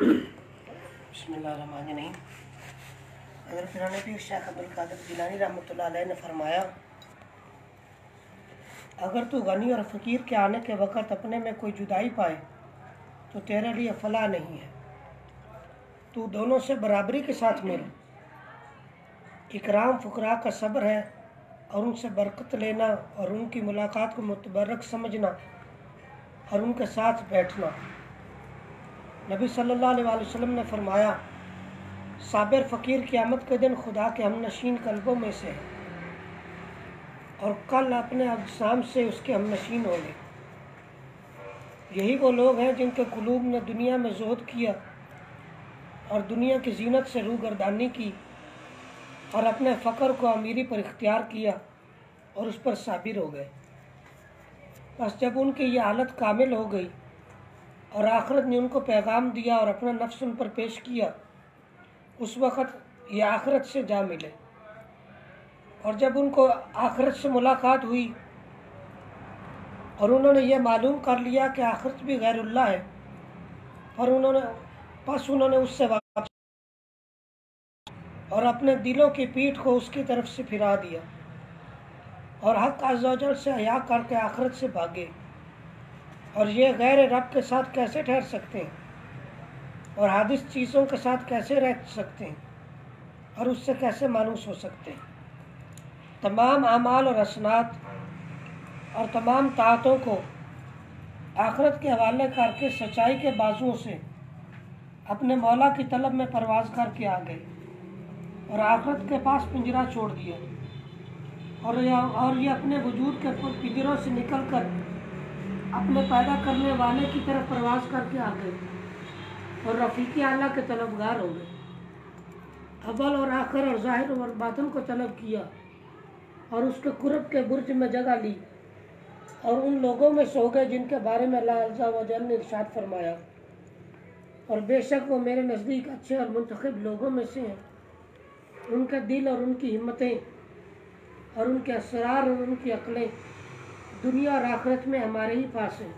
बिस्मिल्लाहिर्रहमानिर्रहीम। हज़रत पीर शेख अब्दुल कादिर जिलानी रहमतुल्लाह अलैह ने फरमाया, अगर तू गनी और फ़कीर के आने के वक़्त अपने में कोई जुदाई पाए तो तेरे लिए फलाह नहीं है। तू दोनों से बराबरी के साथ मिल। इकराम फ़ुकरा का सब्र है और उनसे बरकत लेना और उनकी मुलाकात को मुतबरक समझना और उनके साथ बैठना। नबी सल्लल्लाहु अलैहि वसल्लम ने फरमाया, साबिर फ़कीर क़यामत के दिन खुदा के हमनशीन कल्बों में से है और कल अपने अजसाम से उसके हमनशीन होंगे। यही वो लोग हैं जिनके कुलूब ने दुनिया में ज़ुहद किया और दुनिया की जीनत से रूगर्दानी की और अपने फ़क्र को अमीरी पर इख्तियार किया और उस पर साबिर हो गए। बस जब उनकी ये हालत कामिल हो गई और आखिरत ने उनको पैगाम दिया और अपना नफ्स उन पर पेश किया, उस वक़्त ये आखिरत से जा मिले। और जब उनको आखिरत से मुलाकात हुई और उन्होंने ये मालूम कर लिया कि आखिरत भी गैरुल्लाह है, और उन्होंने उससे वापस और अपने दिलों की पीठ को उसकी तरफ से फिरा दिया और हक़ अज़्ज़वजल से हया करके आखिरत से भागे। और ये गैर रब के साथ कैसे ठहर सकते हैं और हादिस चीज़ों के साथ कैसे रह सकते हैं और उससे कैसे मानूस हो सकते हैं। तमाम आमाल और हसनात और तमाम ताअतों को आखिरत के हवाले करके सच्चाई के बाजुओं से अपने मौला की तलब में परवाज़ करके आ गए और आखिरत के पास पिंजरा छोड़ दिया और ये अपने वजूद के पिंजरों से निकल कर अपने पैदा करने वाले की तरफ परवाज़ करके आ गए और रफ़ीक़ आला के तलबगार हो गए। अव्वल और आखिर और ज़ाहिर और बातिन को तलब किया और उसके कुर्ब के बुर्ज में जगह ली और उन लोगों में सो गए जिनके बारे में अल्लाह अज़्ज़ा व जल ने इरशाद फरमाया, और बेशक वो मेरे नज़दीक अच्छे और मुंतखब लोगों में से हैं। उनके दिल और उनकी हिम्मतें और उनके असरार और उनकी अक्लें दुनिया और आखिरत में हमारे ही पास हैं।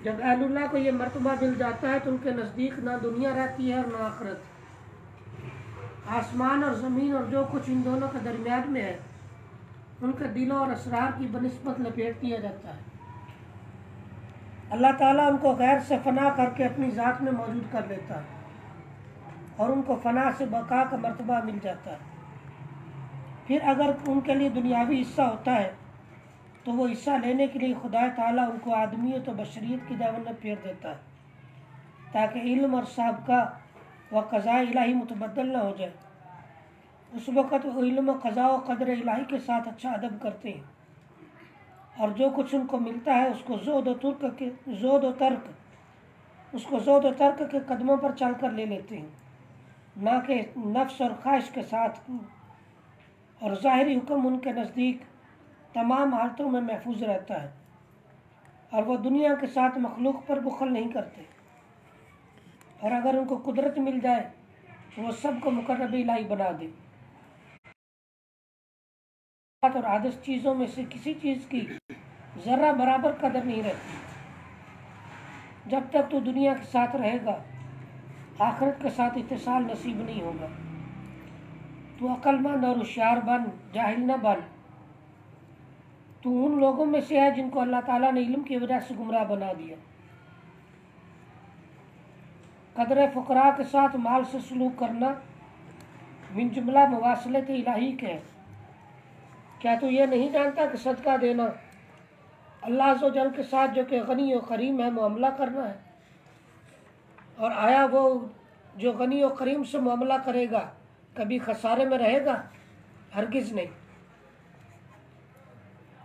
जब अहलुल्लाह को ये मर्तबा मिल जाता है तो उनके नज़दीक ना दुनिया रहती है और ना आखिरत। आसमान और ज़मीन और जो कुछ इन दोनों के दरमियान में है उनके दिलों और असरार की बनिस्बत लपेट दिया जाता है। अल्लाह ताला उनको गैर से फना करके अपनी ज़ात में मौजूद कर लेता है और उनको फना से बका का मर्तबा मिल जाता है। फिर अगर उनके लिए दुनियावी हिस्सा होता है तो वो हिस्सा लेने के लिए खुदा ताला उनको आदमियत और बशरियत की दामन में फेर देता है ताकि इल्म और साबका व क़ज़ा इलाही मुतबद्दल न हो जाए। उस वक़्त वो इल्म क़ज़ा व क़दर इलाही के साथ अच्छा अदब करते हैं और जो कुछ उनको मिलता है उसको ज़ोद व तर्क के कदमों पर चल कर ले लेते हैं, ना कि नफ्स और ख्वाहिश के साथ। और ज़ाहिरी हुक्म उनके नज़दीक तमाम हालतों में महफूज रहता है और वह दुनिया के साथ मखलूक पर बुखल नहीं करते। और अगर उनको कुदरत मिल जाए तो वह सबको मुकर्रब इलाही बना दे और आदर्श चीज़ों में से किसी चीज़ की ज़र्रा बराबर कदर नहीं रहती। जब तक तू दुनिया के साथ रहेगा आखिरत के साथ इत्तिसाल नसीब नहीं होगा। तू अक्लमंद और होशियार बन, जाहिल न बन। तू उन लोगों में से है जिनको अल्लाह ताला ने इल्म की वजह से गुमराह बना दिया। कदर फ़ुकरा के साथ माल से सलूक करना मिन जुमला मुवासलत इलाही के है। क्या तू ये नहीं जानता कि सदका देना अल्लाह अज़्ज़ व जल के साथ जो कि गनी और करीम है मुआमला करना है। और आया वो जो गनी और करीम से मुआमला करेगा कभी खसारे में रहेगा? हरगिज़ नहीं।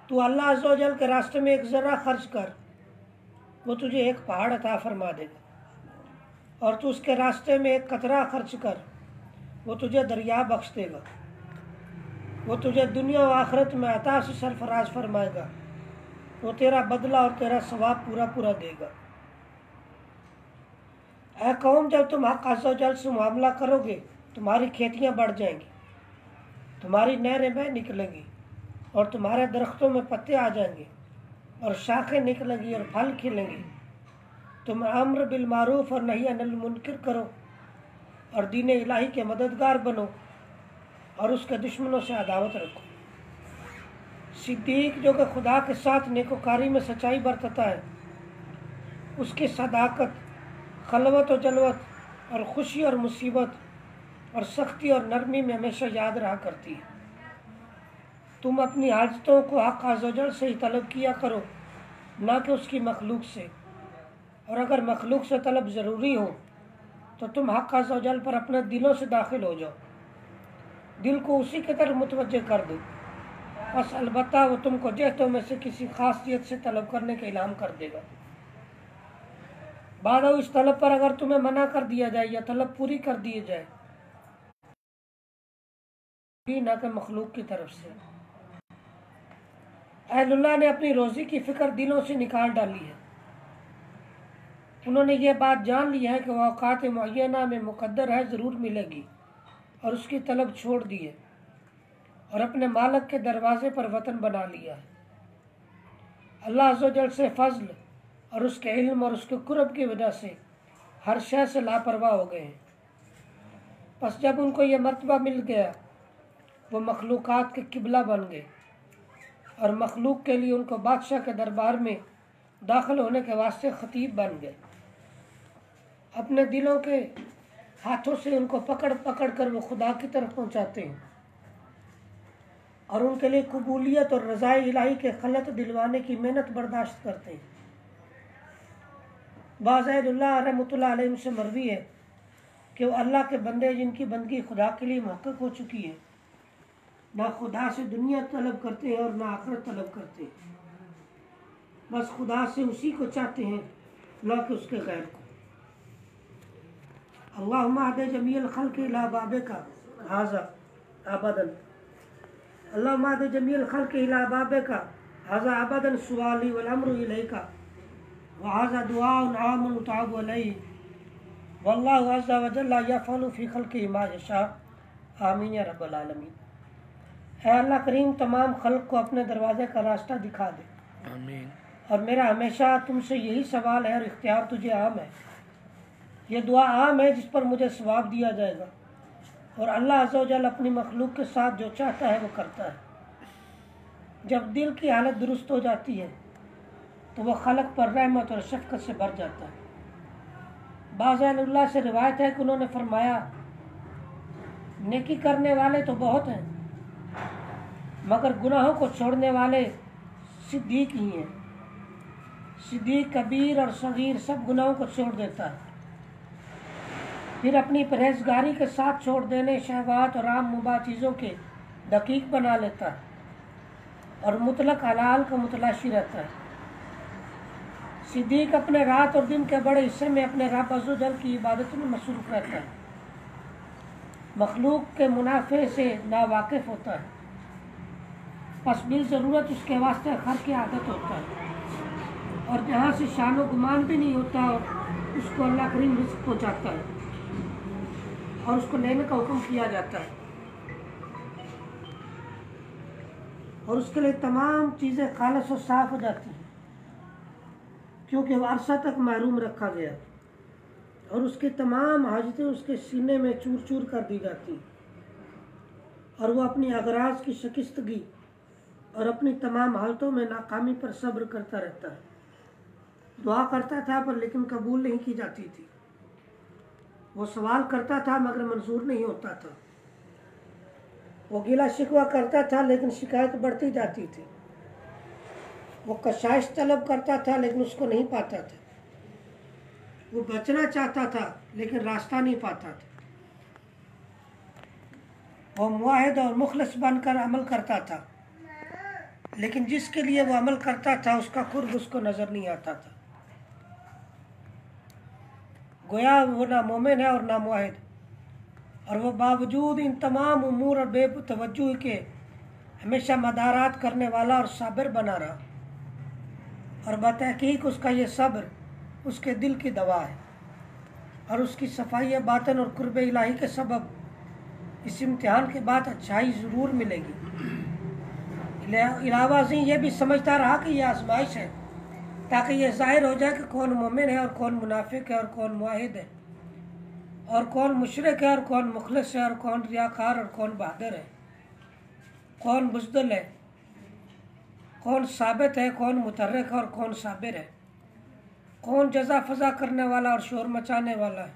तू अल्लाह अज़्ज़ व जल के रास्ते में एक ज़र्रा खर्च कर, वो तुझे एक पहाड़ अता फरमा देगा। और तू उसके रास्ते में एक कतरा खर्च कर, वो तुझे दरिया बख्श देगा। वो तुझे दुनिया और आखिरत में अता से सरफराज फरमाएगा। वो तेरा बदला और तेरा सवाब पूरा पूरा देगा। ऐ कौम, जब तुम हक़ अज़्ज़ व जल से मामला करोगे तुम्हारी खेतियाँ बढ़ जाएंगी, तुम्हारी नहरें बह निकलेंगी और तुम्हारे दरख्तों में पत्ते आ जाएंगे और शाखें निकलेंगी और फल खिलेंगे तुम अम्र बिल मारूफ और नही अनिल मुनकर करो और दीन इलाही के मददगार बनो और उसके दुश्मनों से अदावत रखो। सिद्दीक जो कि खुदा के साथ नेकोकारी में सच्चाई बरतता है, उसकी सदाकत खलवत और जलवत और खुशी और मुसीबत और सख्ती और नरमी में हमेशा याद रहा करती है। तुम अपनी हाजतों को हक़ अज़्ज़वजल से ही तलब किया करो, ना कि उसकी मखलूक से। और अगर मखलूक से तलब ज़रूरी हो तो तुम हक़ अज़्ज़वजल पर अपने दिलों से दाखिल हो जाओ, दिल को उसी की तरफ मुतवज्जे कर दो। बस अलबत्ता वो तुमको जहतों में से किसी खासियत से तलब करने का इल्हाम कर देगा। बाद इस तलब पर अगर तुम्हें मना कर दिया जाए या तलब पूरी कर दी जाए, ना कि मखलूक की तरफ से। अहलुल्लाह ने अपनी रोज़ी की फ़िक्र दिलों से निकाल डाली है। उन्होंने ये बात जान ली है कि वह औकात मुअय्यना में मुक़द्दर है, ज़रूर मिलेगी, और उसकी तलब छोड़ दी है और अपने मालिक के दरवाज़े पर वतन बना लिया है। अल्लाह अज़्ज़वजल से फ़ज़ल और उसके इल्म और उसके कुर्ब की वजह से हर शय से लापरवाह हो गए हैं। बस जब उनको ये मर्तबा मिल गया, वो मखलूक़ात के किबला बन गए और मखलूक के लिए उनको बादशाह के दरबार में दाखिल होने के वास्ते ख़तीब बन गए। अपने दिलों के हाथों से उनको पकड़ पकड़ कर वो खुदा की तरफ पहुँचाते हैं और उनके लिए कबूलियत और रज़ाए इलाही के खलत दिलवाने की मेहनत बर्दाश्त करते हैं। बाज़-ए-दुल्लाह रहमतुल्लाह अलैहि से मरवी है कि वो अल्लाह के बंदे जिनकी बंदगी खुदा के लिए मुहक्कक हो चुकी है, ना खुदा से दुनिया तलब करते हैं और ना आखिरत तलब करते हैं, बस खुदा से उसी को चाहते हैं, ना कि उसके गैर को। अल्लाहुम्मा हदे जमील खल्क़ इला बाबिका हाज़ा अबदन, अल्लाहुम्मा हदे जमील खल्क़ इला बाबिका हाज़ा अबदन सुवाली वल अम्रु इलैका व हाज़ा दुआउन आमुन मुताब अलैहि वल्लाहु अज़्ज़ा व जल्ला यफ़अलु फ़ी खल्क़िही मा यशा। आमीन या रब्बल आलमीन। है अल्लाह करीम तमाम खल्क़ को अपने दरवाज़े का रास्ता दिखा दे। आमीन। और मेरा हमेशा तुमसे यही सवाल है और इख्तियार तुझे आम है। ये दुआ आम है जिस पर मुझे सवाब दिया जाएगा, और अल्लाह अज़्ज़ व जल अपनी मखलूक के साथ जो चाहता है वो करता है। जब दिल की हालत दुरुस्त हो जाती है तो वह खलक पर रहमत और शफ़क़त से भर जाता है। बाज़-ए-अहलुल्लाह से रिवायत है कि उन्होंने फरमाया, नेकी करने वाले तो बहुत हैं, मगर गुनाहों को छोड़ने वाले सिद्दीक ही हैं। सिद्दीक कबीर और सगीर सब गुनाहों को छोड़ देता है, फिर अपनी परहेजगारी के साथ छोड़ देने शहवात और आम मुबाह चीज़ों के दकीक बना लेता है और मुतलक हलाल का मुतलाशी रहता है। सिद्दीक अपने रात और दिन के बड़े हिस्से में अपने रब अज़्ज़ व जल की इबादत में मसरूफ़ रहता है, मखलूक के मुनाफे से नावाकिफ़ होता है, बस बिल ज़रूरत उसके वास्ते खर्च की आदत होता है, और जहाँ से शानो गुमान भी नहीं होता और उसको अल्लाह करीम रिज़्क़ पहुँचाता है और उसको लेने का हुक्म किया जाता है, और उसके लिए तमाम चीज़ें खालिस और साफ़ हो जाती हैं, क्योंकि वह अरसा तक महरूम रखा गया और उसकी तमाम हाजतें उसके सीने में चूर चूर कर दी जाती, और वह अपनी अगराज की शिकस्तगी और अपनी तमाम हालतों में नाकामी पर सब्र करता रहता है। दुआ करता था पर लेकिन कबूल नहीं की जाती थी, वो सवाल करता था मगर मंजूर नहीं होता था, वो गिला शिकवा करता था लेकिन शिकायत बढ़ती जाती थी, वो कशाइश तलब करता था लेकिन उसको नहीं पाता था, वो बचना चाहता था लेकिन रास्ता नहीं पाता था, वो मुआहिद और मुखलिस बनकर अमल करता था, लेकिन जिसके लिए वो अमल करता था उसका कुर्ब उसको नज़र नहीं आता था। गोया वो ना मोमिन है और ना मुआहिद, और वो बावजूद इन तमाम उमूर और बेतवज्जुही के हमेशा मदारात करने वाला और साबिर बना रहा, और बतहकीक उसका ये सब्र उसके दिल की दवा है, और उसकी सफाई बातन और कुर्ब इलाही के सबब इस इम्तिहान के बाद अच्छाई ज़रूर मिलेगी। इलावा से ये भी समझता रहा कि यह आजमाइश है ताकि ये ज़ाहिर हो जाए कि कौन मोमिन है और कौन मुनाफिक है और कौन मुआहिद है और कौन मुशरिक है और कौन मुखलिस है और कौन रियाकार और कौन बहादुर है, कौन बुज़दिल है, कौन साबित है, कौन मुतर्रिक है और कौन साबिर है, कौन जज़ा फज़ा करने वाला और शोर मचाने वाला है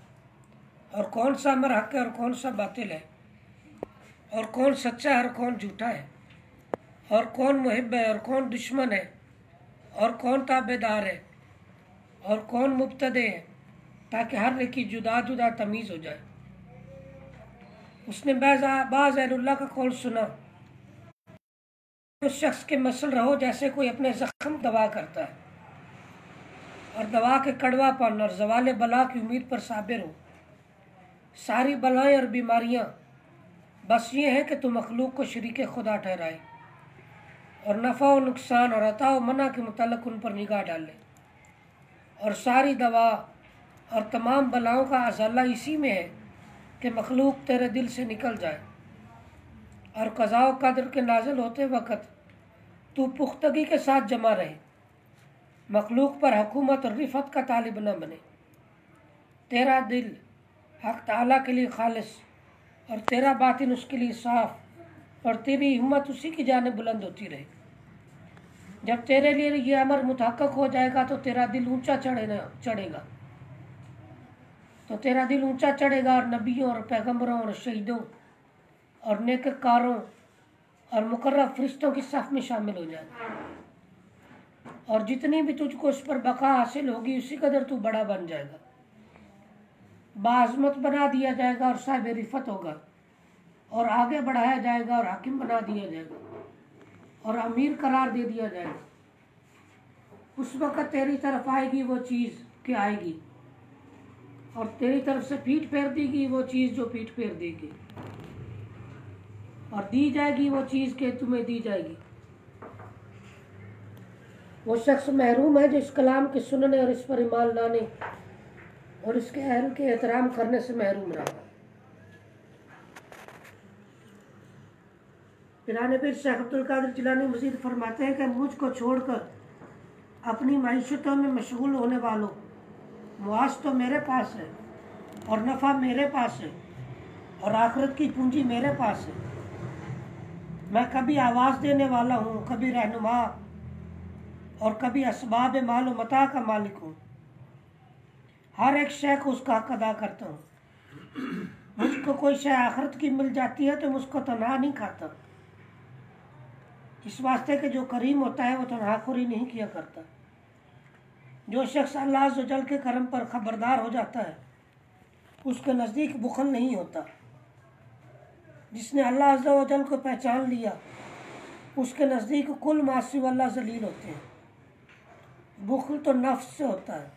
और कौन सा अमर हक है और कौन सा बातिल है और कौन सच्चा है और कौन झूठा है और कौन मुहिब है और कौन दुश्मन है और कौन ताबेदार है और कौन मुब्तदे है, ताकि हर एक की जुदा जुदा तमीज़ हो जाए। उसने बाज़ अहलुल्लाह का कौल सुना, उस शख्स के मसल रहो जैसे कोई अपने ज़ख्म दवा करता है और दवा के कड़वापन और ज़वाल बला की उम्मीद पर साबिर हो। सारी बलाएं और बीमारियां बस ये है कि तू मखलूक को शरीक खुदा ठहराए और नफ़ा व नुकसान और अता व मना के मुताल्लिक़ उन पर निगाह डाले, और सारी दवा और तमाम बलाओं का अज़ाला इसी में है कि मखलूक तेरे दिल से निकल जाए और क़ज़ा व क़दर के नाज़िल होते वक़्त तू पुख्तगी के साथ जमा रहे, मखलूक पर हुकूमत और रिफ़त का तालिब न बने। तेरा दिल हक़ ताला के लिए खालिस और तेरा बातिन उसके लिए साफ़ और तेरी हिम्मत उसी की जानिब बुलंद होती रहे। जब तेरे लिए ये अमर मुतहक्कक हो जाएगा तो तेरा दिल ऊंचा चढ़ेगा तेरा दिल ऊंचा चढ़ेगा और नबियों और पैगम्बरों और शहीदों और नेककारों और मुकर्रब फरिश्तों की सफ़ में शामिल हो जाएगा, और जितनी भी तुझको उस पर बका हासिल होगी उसी कदर तू बड़ा बन जाएगा, बाज़मत बना दिया जाएगा और साहिब रिफ़त होगा और आगे बढ़ाया जाएगा और हाकिम बना दिया जाएगा और अमीर करार दे दिया जाएगा। उस वक़्त तेरी तरफ आएगी वो चीज़ कि आएगी और तेरी तरफ से पीठ फेर देगी वो चीज़ जो पीठ फेर देगी, और दी जाएगी वो चीज़ के तुम्हें दी जाएगी। वो शख्स महरूम है जो इस कलाम के सुनने और इस पर ईमान लाने और इसके अहल के एहतराम करने से महरूम रहा। पिराने पीर शेख अब्दुल कादिर जिलानी मजीद फरमाते हैं कि मुझको छोड़कर अपनी मईशतों में मशगूल होने वालों, मुआश तो मेरे पास है और नफ़ा मेरे पास है और आखिरत की पूंजी मेरे पास है। मैं कभी आवाज़ देने वाला हूँ, कभी रहनुमा और कभी असबाब माल व मता का मालिक हूँ। हर एक शय को उसका हक अदा करता हूँ। मुझको कोई शय आखिरत की मिल जाती है तो मुझको तनहा नहीं खाता, इस वास्ते कि जो करीम होता है वो तनहाखुरी नहीं किया करता। जो शख्स अल्लाह अज़्ज़ व जल के करम पर ख़बरदार हो जाता है उसके नज़दीक बुखल नहीं होता। जिसने अल्लाह अज़्ज़ व जल को पहचान लिया उसके नज़दीक कुल मासी वल्लाह ज़लील होते हैं। बुखल तो नफ्स से होता है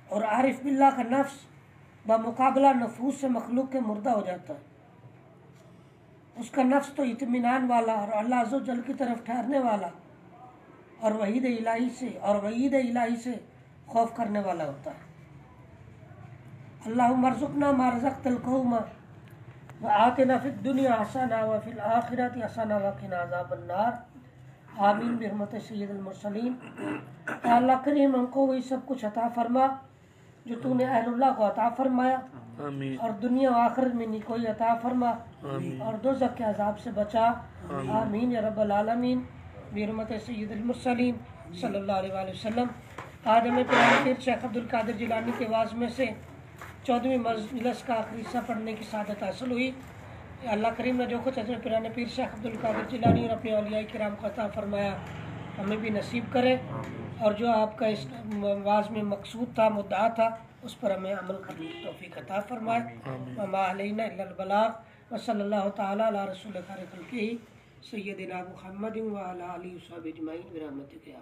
और आरिफ बिल्लाह का नफ्स बमुकाबला नफूस से मखलूक के मुर्दा हो जाता है। उसका नफ्स तो इत्मीनान वाला और अल्लाह अज़्ज़ व जल की तरफ ठहरने वाला और वहीद इलाही से खौफ करने वाला होता है। अल्लाहुम्मा अर्ज़ुक़ना मा रज़क़तल क़ौमा व आतिना फ़िद दुनिया हसना व फ़िल आखिरति हसना व क़िना अज़ाबन नार। आमीन बिरहमति सय्यिदिल मुरसलीन। अल्लाह करीम हमको वही सब कुछ अता फरमा जो तूने अहलुल्लाह को अता फरमाया, और दुनिया और आखिरत में निकोई अता फरमा और दोज़ख के अज़ाब से बचा। आमीन या रब्बल आलमीन बिरहमति सय्यिदिल मुरसलीन सल्लल्लाहु अलैहि वसल्लम। आज हमें पिराने पीर शेख अब्दुल कादिर जिलानी के वाज़ में से 14वीं मजलिस का आखिरी हिस्सा पढ़ने की सादत हासिल हुई। अल्लाह करीम ने जो कुछ हज़रत पिराने पीर शेख अब्दुल कादिर जिलानी और अपने औलिया किराम को अता फरमाया हमें भी नसीब करे, और जो आपका इस वाज़ में मकसूद था, मुद्दा था, उस पर हमें अमल करने की तौफीक अता फरमाए। व मा अलैना इल्लल बलाग व सल्लल्लाहु तआला अला रसूलिल खैरिल खल्क़िही सय्यदिना मुहम्मदिन व अला आलिहि व सहबिहि अजमईन बिरहमतिका या